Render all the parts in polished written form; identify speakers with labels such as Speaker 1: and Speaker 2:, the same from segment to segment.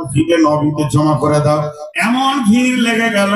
Speaker 1: মসজিদে নবীতে জমা করে দাও। এমন ভিড় লেগে গেল,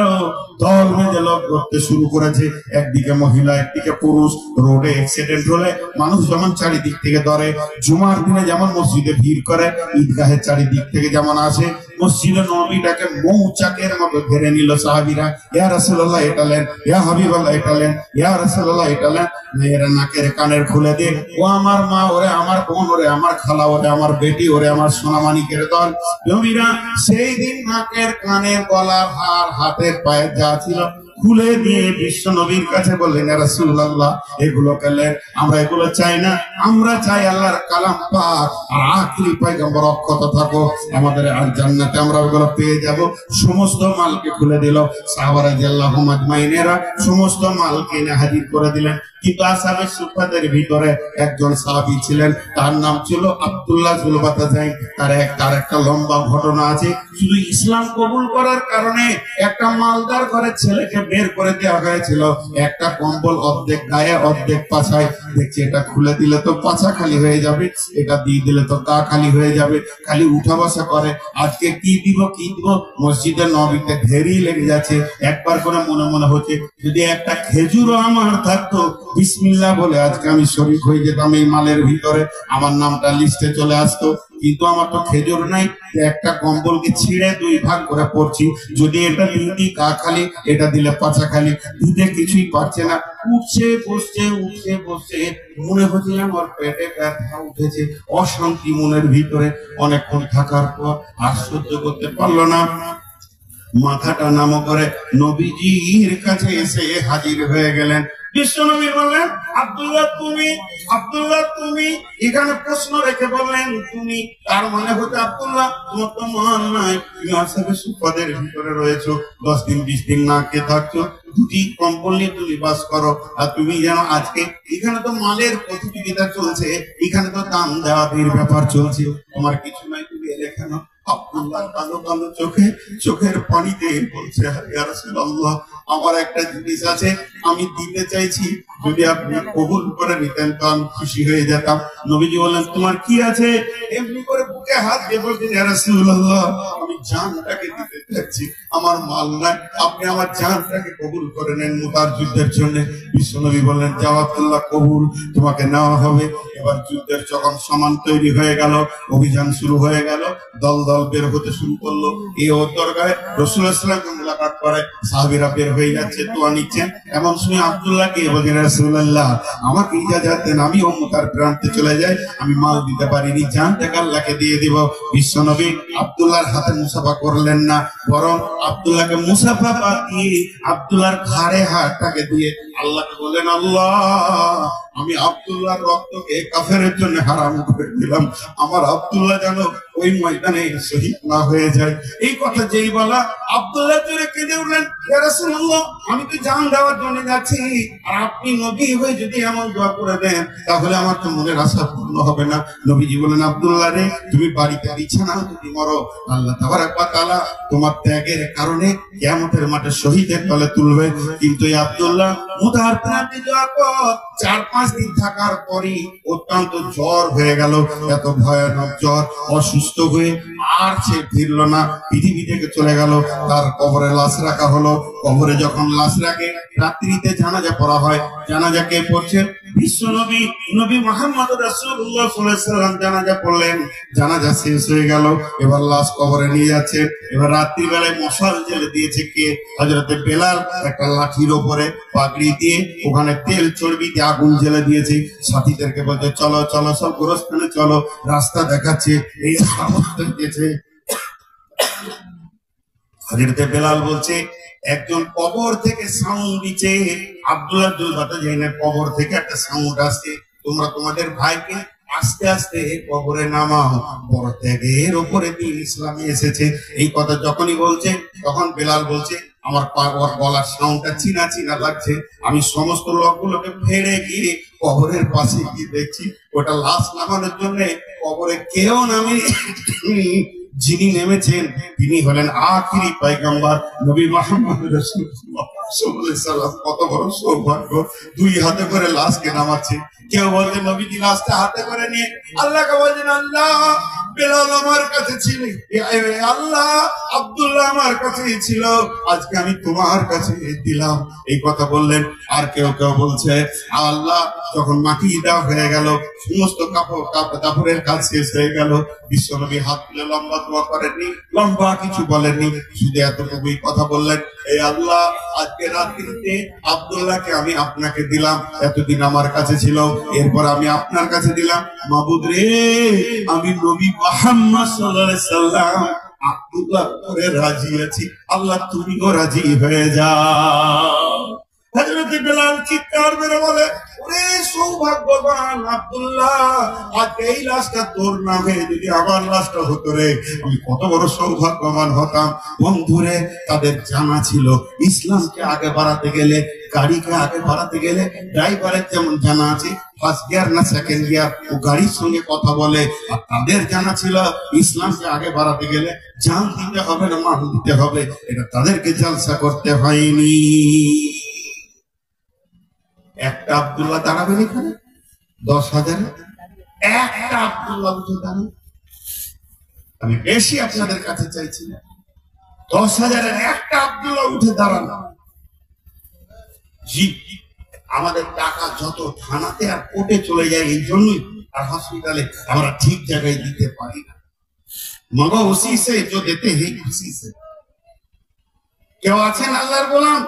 Speaker 1: দল বেঁধে লোক করতে শুরু করেছে। একদিকে মহিলা, একদিকে পুরুষ। রোডে অ্যাক্সিডেন্ট হলে মানুষ যেমন চারিদিক থেকে ধরে, জুমার দিনে যেমন মসজিদে ভিড় করে, ঈদগাহের চারিদিক থেকে যেমন আসে, মসজিদে নবীটাকে মৌচাকের মতো ঘিরে নিল সাহাবীরা। ইয়া রাসূলুল্লাহ এটালেন, ইয়া হাবিবাল্লাহ এটালেন, ইয়া রাসূলুল্লাহ এটালেন। মেয়েরা নাকের কানের খুলে দিয়ে, ও আমার মা, ওরে আমার বোন, ওরে আমার খালা, ওরে আমার বেটি, ওরে আমার সোনামানিকের দল। নবীরা সেই দিন নাকের কানের গলার হার, হাতের পায়ের যা ছিল খুলে দিয়ে বিশ্ব নবীর কাছে বললেন, ইয়া রাসূলুল্লাহ এগুলো কেলেন, আমরা এগুলো চাই না, আমরা চাই আল্লাহর কালাম পাক আর আখিরি পয়গম্বর অক্ষত থাকো, আমাদের আর জান্নাতে আমরা ওগুলো পেয়ে যাব। সমস্ত মালকে খুলে দিল। সাহাবারা রাদিয়াল্লাহু আজমাইনেরা সমস্ত মাল কিনে হাজির করে দিলেন। কিন্তু আসহাবে সুফফাদের ভিতরে একজন সাহাবী ছিলেন, তার নাম ছিল আব্দুল্লাহ জুলবাতাজাইন। তার একটা লম্বা ঘটনা আছে। শুধু ইসলাম কবুল করার কারণে একটা মালদার ঘরের ছেলেকে বের করে দেওয়া হয়েছিল। একটা কম্বল অর্ধেক গায়ে অর্ধেক পাছায়। দেখছি এটা খুলে দিলে তো পাছা খালি হয়ে যাবে, এটা দিয়ে দিলে তো গা খালি হয়ে যাবে, খালি উঠা বসা করে। আজকে কি দিব কি দিব, মসজিদের নবীতে ঢেরি লেগে যাচ্ছে। একবার করে মনে মনে হচ্ছে যদি একটা খেজুরও আমার থাকতো, বিসমিল্লাহ বলে আজকে আমি শরীক হয়ে যেতাম এই মালের ভিতরে, আমার নামটা লিস্টে চলে আসতো। কিন্তু আমার তো খেজুর নাই, একটা কম্বলকে ছিঁড়ে দুই ভাগ করে পড়ছি। যদি এটা দিই গা খালি, এটা দিলে পাছা খালি, দিতে কিছুই পারছে না। উঠছে বসছে, উঠছে বসছে, মনে হচ্ছে আমার পেটে ব্যথা উঠেছে, অশান্তি মনের ভিতরে। অনেকক্ষণ থাকার পর আর সহ্য করতে পারলো না, মাথাটা নামো করে নবীজির কাছে এসে হাজির হয়ে গেলেন। বিশ্বনবী বললেন, আব্দুল্লাহ তুমি, আব্দুল্লাহ তুমি। এখানে প্রশ্ন রেখে বললেন তুমি, তার মানে হচ্ছে আব্দুল্লাহ তোমার তো মান নাই, তুমি আসহাবে সুফফাদের ভিতরে রয়েছো, 10 দিন 20 দিন না খেয়ে থাকছো, দুটি কম্বল নিয়ে তুমি বাস করো। আর তুমি যেন আজকে এখানে তো মালের প্রতিযোগিতা চলছে, এখানে তো দাম দেওয়ার ব্যাপার চলছে, তোমার কিছু নাই, তুমি এলে কেন? আব্দুল্লাহ কালো কালো চোখের পানিতে বলছে, ইয়া রাসূলুল্লাহ আমার একটা জিনিস আছে আমি দিতে চাইছি, যদি আপনি কবুল করে নিতেন তো আমি খুশি হয়ে যেতাম। নবীজি বললেন, তোমার কি আছে? এমনি করে বুকে হাত দিয়ে বলছেন, ইয়া রাসূলুল্লাহ আমি জানটাকে দিতে চাইছি, আমার মাল নাই, আপনি আমার জানটাকে কবুল করে নেন মুতার যুদ্ধের জন্য। বিশ্বনবী বললেন, যাও আব্দুল্লাহ কবুল, তোমাকে নেওয়া হবে। এবার যুদ্ধের যখন সমান তৈরি হয়ে গেল, অভিযান শুরু হয়ে গেল, দল দল বের হতে শুরু করলো। এই ওর দরগায় রাসূলুল্লাহ সাল্লাল্লাহু আলাইহি ওয়াসাল্লাম মুলাকাত করে, সাহাবীরা বের হয়ে যাচ্ছে, দোয়া নিচ্ছেন। এমন সময় আব্দুল্লাহকে বলেন, রাসূলুল্লাহ আমাকে ইজাজত দেন, আমি মুতার প্রান্তে চলে যাই, আমি মাল দিতে পারিনি, জানটাকে আল্লাহকে দিয়ে দিব। বিশ্বনবী আব্দুল্লাহর হাতে মুসাফা করলেন না, বরং আব্দুল্লাহকে মুসাফা দিয়ে আব্দুল্লাহর ঘাড়ে হাতটাকে দিয়ে আল্লাহকে বলেন, আল্লাহ আমি আব্দুল্লাহর রক্তকে কাফেরের জন্য হারাম করে দিলাম, আমার আব্দুল্লাহ যেন ওই ময়দানে শহীদ না হয়ে যায়। এই কথা যেই বলা, আব্দুল্লাহ জোরে কেঁদে উঠলেন, ইয়া রাসূলুল্লাহ আমি তো জান দেওয়ার জন্য যাচ্ছি, আর আপনি নবী হয়ে যদি এমন দোয়া করে দেন তাহলে আমার তো মনের আশা পূর্ণ হবে না। নবীজি বলেন, আব্দুল্লাহ রে তুমি বাড়িতে বিছানা যদি মরো, আল্লাহ তাবারক ওয়া তাআলা তোমার ত্যাগের কারণে কিয়ামতের মাঠে শহীদের তলে তুলবে। কিন্তু এই আব্দুল্লাহ মুতার প্রান্তে যাওয়ার পর 4-5 দিন থাকার পরই অত্যন্ত জ্বর হয়ে গেল, এত ভয়ানক জ্বর, অসুস্থ হয়ে আর সে ফিরল না, পৃথিবী থেকে চলে গেল। তার কবরে লাশ রাখা হলো। কবরে যখন লাশ রাখে, রাত্রিতে জানাজা পড়া হয়। জানাজা কে পড়ছেন? বিশ্বনবী নবী মুহাম্মদ রাসূলুল্লাহ সাল্লাল্লাহু আলাইহি ওয়াসাল্লাম জানাজা পড়লেন। জানাজা শেষ হয়ে গেল, এবার লাশ কবরে নিয়ে যাচ্ছে। এবার রাত্রি বেলায় মশাল জ্বেলে দিয়েছে কে? হযরতে বেলাল একটা লাঠির উপরে পাগড়ি দিয়ে ওখানে তেল চর্বি দিয়ে আগুন জ্বেলে দিয়েছে। সাথীদেরকে বলতে, চলো চলো সব গোরস্থানে চলো, রাস্তা দেখাচ্ছে। এই অবস্থা দিয়েছে। হযরতে বেলাল বলছে, একজন কবর থেকে সাউন্ড দিচ্ছে, আব্দুল্লাহ জুলবাতাজাইনের কবর থেকে একটা সাউন্ড আসছে, তোমরা তোমাদের ভাইকে আস্তে আস্তে কবরে নামাও, বড় ত্যাগের উপরে দিন ইসলামে এসেছে। এই কথা যখনই বলছে তখন বেলাল বলছে, আমার গলার সাউন্ডটা চিনা চিনা লাগছে। আমি সমস্ত লোকগুলোকে ফেড়ে গিয়ে কবরের পাশে গিয়ে দেখছি ওটা লাশ নামানোর জন্য কবরে কেউ নামেনি। যিনি নেমেছেন তিনি হলেন আখিরি পয়গম্বর নবী মুহাম্মদ রাসূলুল্লাহ সাল্লাল্লাহু আলাইহি ওয়াসাল্লাম। কত বড় সৌভাগ্য, 2 হাতে করে লাশকে নামাচ্ছে। কেউ বলছে নবীজি লাশটা হাতে করে নিয়ে আল্লাহকে বলছেন, আল্লাহ বেলাল আমার কাছে ছিল, আল্লাহ আব্দুল্লাহ আমার কাছে ছিল, আজকে আমি তোমার কাছে দিলাম। এই কথা বললেন। আর কেউ কেউ বলছে আল্লাহ যখন মাটি দেওয়া হয়ে গেল, সমস্ত কাপড়ের কাজ শেষ হয়ে গেল, বিশ্বনবী হাত তুলে লম্বা দোয়া করেননি, লম্বা কিছু বলেননি, শুধু এতটুকুই কথা বললেন, এই আল্লাহ আজকে রাত্রিতে আব্দুল্লাহকে আমি আপনাকে দিলাম, এতদিন আমার কাছে ছিল, এরপর আমি আপনার কাছে দিলাম। মাবুদ রে, আমি নবী মুহাম্মদ সাল্লাল্লাহু আলাইহি সাল্লাম আব্দুল্লাহ করে রাজি আছি, আল্লাহ তুমিও রাজি হয়ে যাও। হযরত বেলাল চিৎকার মেরে বলে, ওরে সৌভাগ্যবান আব্দুল্লাহ, আজকে এই লাশটা তোর নামে যদি আমার লাশটা হতো রে, আমি কত বড় সৌভাগ্যবান হতাম। বন্ধুরে, তাদের জানা ছিল ইসলামকে আগে বাড়াতে গেলে, গাড়িকে আগে বাড়াতে গেলে ড্রাইভারের যেমন জানা আছে ফার্স্ট গিয়ার না সেকেন্ড গিয়ার, ও গাড়ির সঙ্গে কথা বলে। আর তাদের জানা ছিল ইসলামকে আগে বাড়াতে গেলে জান দিতে হবে না মান দিতে হবে। এটা তাদেরকে জলসা করতে হয়নি। একটা আব্দুল্লাহ দাঁড়াবেন এখানে 10,000, একটা আব্দুল্লাহ উঠে দাঁড়ান। আমি বেশি আপনাদের কাছে চাইছি না, 10,000-এর একটা আব্দুল্লাহ উঠে দাঁড়ান। জি, আমাদের টাকা যত থানাতে আর কোর্টে চলে যায়, এই জন্যই আর হসপিটালে আমরা ঠিক জায়গায় দিতে পারি না। মগো উসি সে जो देते हैं उसी से। কেউ আছেন আল্লাহর গোলাম?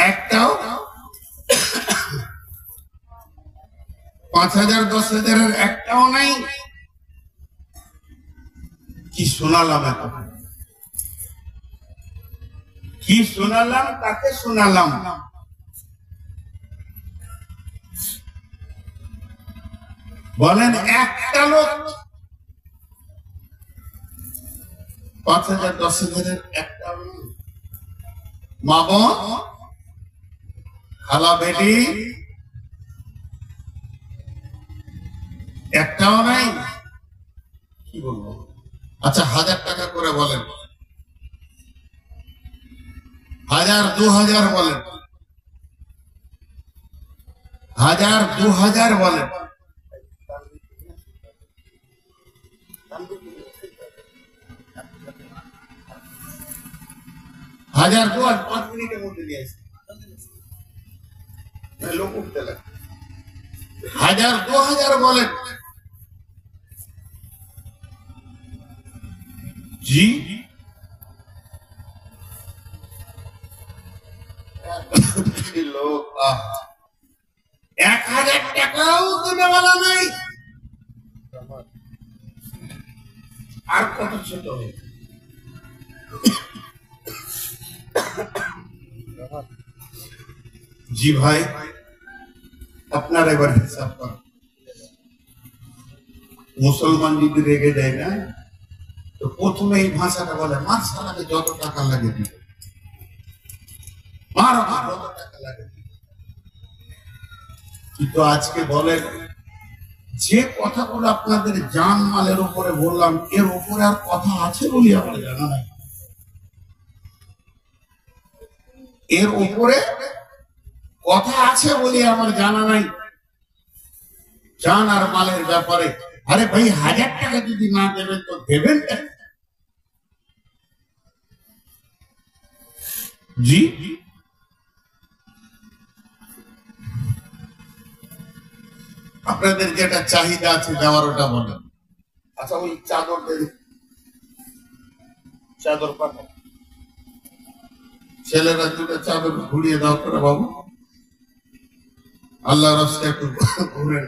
Speaker 1: একটাও 5,000 10,000-এর একটাও নাই। কি শোনালাম এখন, কি শোনালাম, তাকে শোনালাম। বলেন একটা লোক 5,000 10,000-এর একটাও নেই। মা বোন, খালা বেটি একটাও নাই। কি বলবো? আচ্ছা 1,000 টাকা করে বলেন, 1,000 2,000 বলেন, 1,000 2,000 বলেন। 1,000 2,000 5 মিনিটের মধ্যে নিয়ে আসে লোক উঠতে লাগে। 1,000 2,000 বলেন। জি, লোক 1,000 টাকাও দেবে বলা নাই। আর কত ছোট জি ভাই, আপনার এবার হিসাব কর। মুসলমান যদি রেগে যায় না, তো প্রথমে এই ভাষাটা বলে, মার সালাকে যত টাকা লাগে দিবে, মার যত টাকা লাগে দিবে। কিন্তু আজকে বলেন, যে কথাগুলো আপনাদের জান মালের উপরে বললাম, এর উপরে আর কথা আছে বলি আমার জানা নাই। এর উপরে কথা আছে বলি আমার জানা নাই জান আর মালের ব্যাপারে। আরে ভাই, 1,000 টাকা যদি না দেবেন তো দেবেন কেন? জি, আপনাদের যেটা চাহিদা আছে দেওয়ার ওটা বলেন। আচ্ছা, ওই চাদর দেন, চাদর পাঠান, ছেলেরা দুটো চাদর ঘুরিয়ে দাও করে বাবু, আল্লাহ রাস্তা একটু ঘুরেন।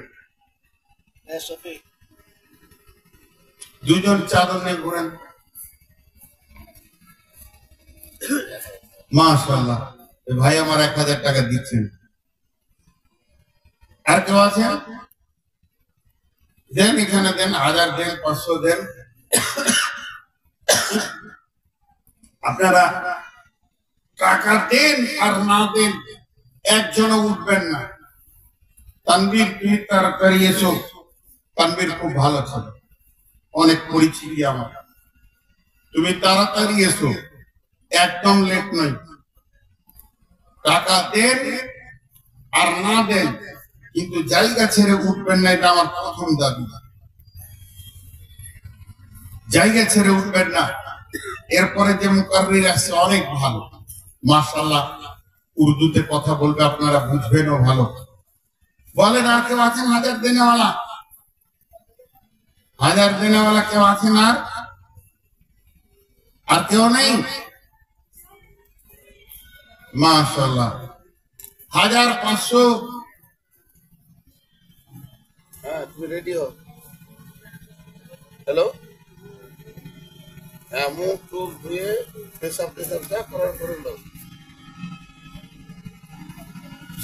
Speaker 1: দুজন চাদর নিয়ে ঘুরেন। মাশাআল্লাহ, ভাই আমার 1,000 টাকা দিচ্ছেন। আর কেউ আছে? দেন, এখানে দেন, 1,000 দেন, 500 দেন। আপনারা টাকা দেন আর না দেন, একজনও উঠবেন না। তানবীর, তুমি তাড়াতাড়ি এসো। তানবীর খুব ভালো ছিল, অনেক পরিচিতি আমার। তুমি তাড়াতাড়ি এসো, একদম লেট নয়। টাকা দেন আর না দেন, কিন্তু জায়গা ছেড়ে উঠবেন না, এটা আমার প্রথম দাবি। জায়গা ছেড়ে উঠবেন না। এরপরে যে মুকাররির আসছে অনেক ভালো, মাশাআল্লাহ, উর্দুতে কথা বলবে, আপনারা বুঝবেনও ভালো। বলেন আর কেউ আছেন হাজার দেনেওয়ালা? হাজার দেনেওয়ালা কেউ আছেন? আর কেউ নেই? মাশাআল্লাহ। 1500।
Speaker 2: হ্যাঁ, তুমি রেডিও। হ্যালো, হ্যাঁ, মুখ টুক ধুয়ে পেশাব টেশাব যা করার করে দাও।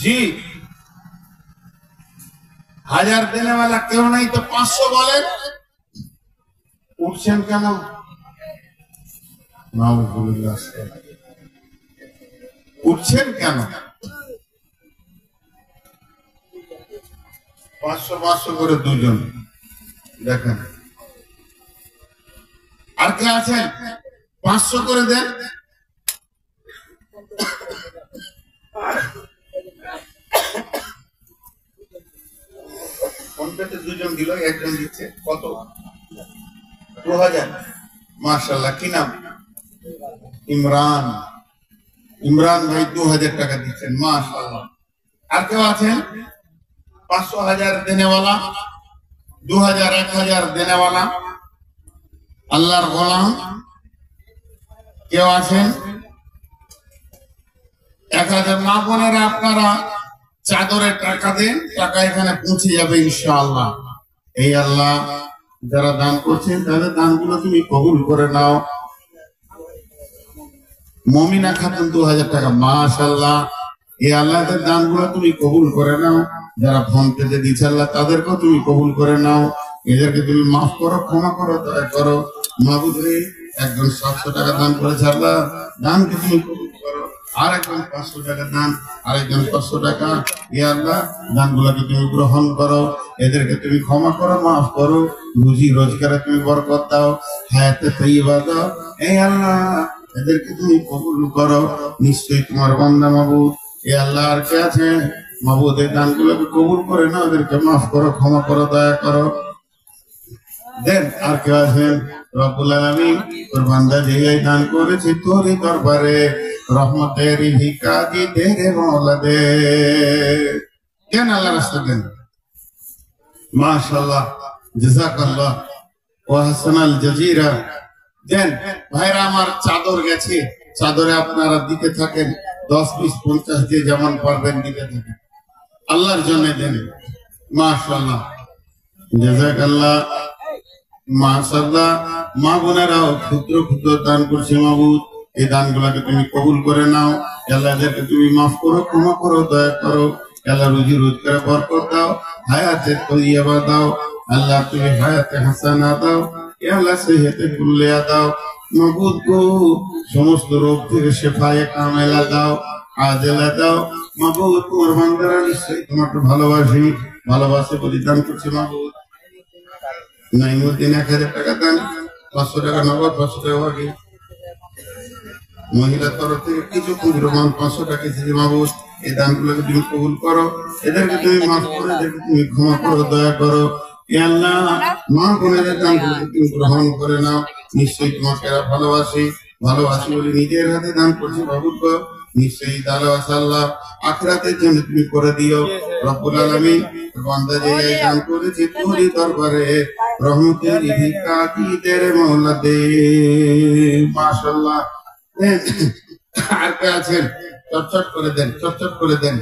Speaker 1: জি, হাজার দেনেওয়ালা কেউ নাই তো 500 বলেন। উঠছেন কেন? উঠছেন কেন? 500 করে দুজন দেখেন। আর কে আছেন? 500 করে দেন। ফোনপেতে দুজন দিল, একজন দিচ্ছে কত? 2000। মাশাআল্লাহ। কি নাম? ইমরান। ইমরান ভাই 2000 টাকা দিচ্ছেন, মাশাআল্লাহ। আর কেউ আছেন? 500 1000 দেনেওয়ালা, 2000 1000 দেনেওয়ালা আল্লাহর গোলাম কেউ আছেন? 1000। মা বোনেরা আপনারা চাদরে টাকা দেন, টাকা এখানে পৌঁছে যাবে ইনশাআল্লাহ। এই আল্লাহ যারা দান করছেন তাদের দানগুলো তুমি কবুল করে নাও। মমিনা খাতুন 2000 টাকা, মাশাআল্লাহ। এই আল্লাহদের দানগুলো তুমি কবুল করে নাও। যারা ফোন পেতে দিচ্ছে আল্লাহ তাদেরকেও তুমি কবুল করে নাও। এদেরকে তুমি মাফ করো, ক্ষমা করো, দয়া করো। মাহবুব রে, একজন 700 টাকা দান করেছে, আল্লাহ দানকে তুমি কবুল করো। আর একজন 500 টাকা দান, আরেকজন 500 টাকা। এ আল্লাহ দানগুলোকে তুমি গ্রহণ করো, এদেরকে তুমি ক্ষমা করো, মাফ করো। রুজি রোজগারে তুমি বরকত দাও, হায়াতে তাইয়্যিবা দাও। এই আল্লাহ এদেরকে তুমি কবুল করো। নিশ্চয়ই তোমার বান্দা মাহবুব। এ আল্লাহ আর কে আছে? মাহবুব এই দানগুলোকে কবুল করে না, ওদেরকে মাফ করো, ক্ষমা করো, দয়া করো। দেন। আর কেউ আছেন? রব্বুল আলামিন, তোর বান্দা যে এই দান করেছে তোরই দরবারে রহমতের ভিক্ষা দিতে রে মাওলা দে। দেন, আল্লাহ রাস্তা দেন। মাশাআল্লাহ, জাযাকাল্লাহ ওয়া হাসানাল জাযীরা। দেন ভাইরা আমার, চাদর গেছে, চাদরে আপনারা দিতে থাকেন, 10 20 50 দিয়ে যেমন পারবেন দিতে থাকেন, আল্লাহর জন্য দেন। মাশাআল্লাহ, জাযাকাল্লাহ। মাশাআল্লাহ। মা বোনেরাও ক্ষুদ্র ক্ষুদ্র দান করছে, মাহবুব এই দানগুলোকে তুমি কবুল করে নাও। আল্লাহ এদেরকে তুমি মাফ করো, ক্ষমা করো, দয়া করো। আল্লাহ রুজি রোজগারে বরকত দাও, হায়াতে তাইয়্যিবা দাও। আল্লাহ তুমি হায়াতে হাসানা দাও। এ আল্লাহ সেহতে কুল্লিয়া দাও। মাহবুব গো, সমস্ত রোগ থেকে শেফায়ে কামেলা দাও, আজেলা দাও। মাহবুব তোমার বান্দারা নিশ্চয়ই তোমাকে ভালোবাসে বলে দান করছে। মাহবুব নাইমুদ্দিন 1000 টাকা দান, 500 টাকা নগদ, 500 টাকা বাকি। মহিলার তরফ থেকে কিছু ক্ষুদ্রমান 500 টাকা দিয়েছে। মাহবুব এই দানগুলোকে তুমি কবুল করো, এদেরকে তুমি মাফ করো, এদেরকে তুমি ক্ষমা করো, দয়া করো। এ আল্লাহ মা বোনেদের দানগুলোকে তুমি গ্রহণ করে নাও। নিশ্চয়ই তোমাকে ভালোবাসি বলে নিজের হাতে দান করছি। মাহবুব নিশ্চয়ই ভালোবাসা আল্লাহ আখিরাতের জন্য তুমি করে দিও। রব্বুল আলামিন, বান্দা যে এই দান করেছে তোরই দরবারে রহমতের ভিক্ষা দিতে রে মাওলা দে। মাশাআল্লাহ। আর কে আছেন? চটচট করে দেন, চটচট করে দেন।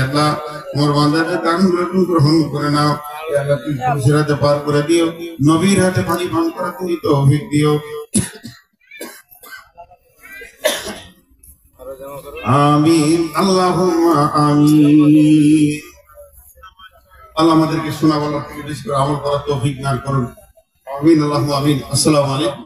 Speaker 1: আল্লাহ তোমার বান্দাদের দানগুলো তুমি গ্রহণ করে নাও। আল্লাহ তুমি ফুলসিরাতে পার করে দিও, নবীর হাতে পানি পান করা তুমি তৌফিক দিও। আমিন, আল্লাহুম্মা আমিন। আল্লাহ আমাদেরকে শোনা বলার থেকে বেশি করে আমল করার তৌফিক দান করুন। আমিন, আল্লাহুম্মা আমিন। আসসালামু আলাইকুম।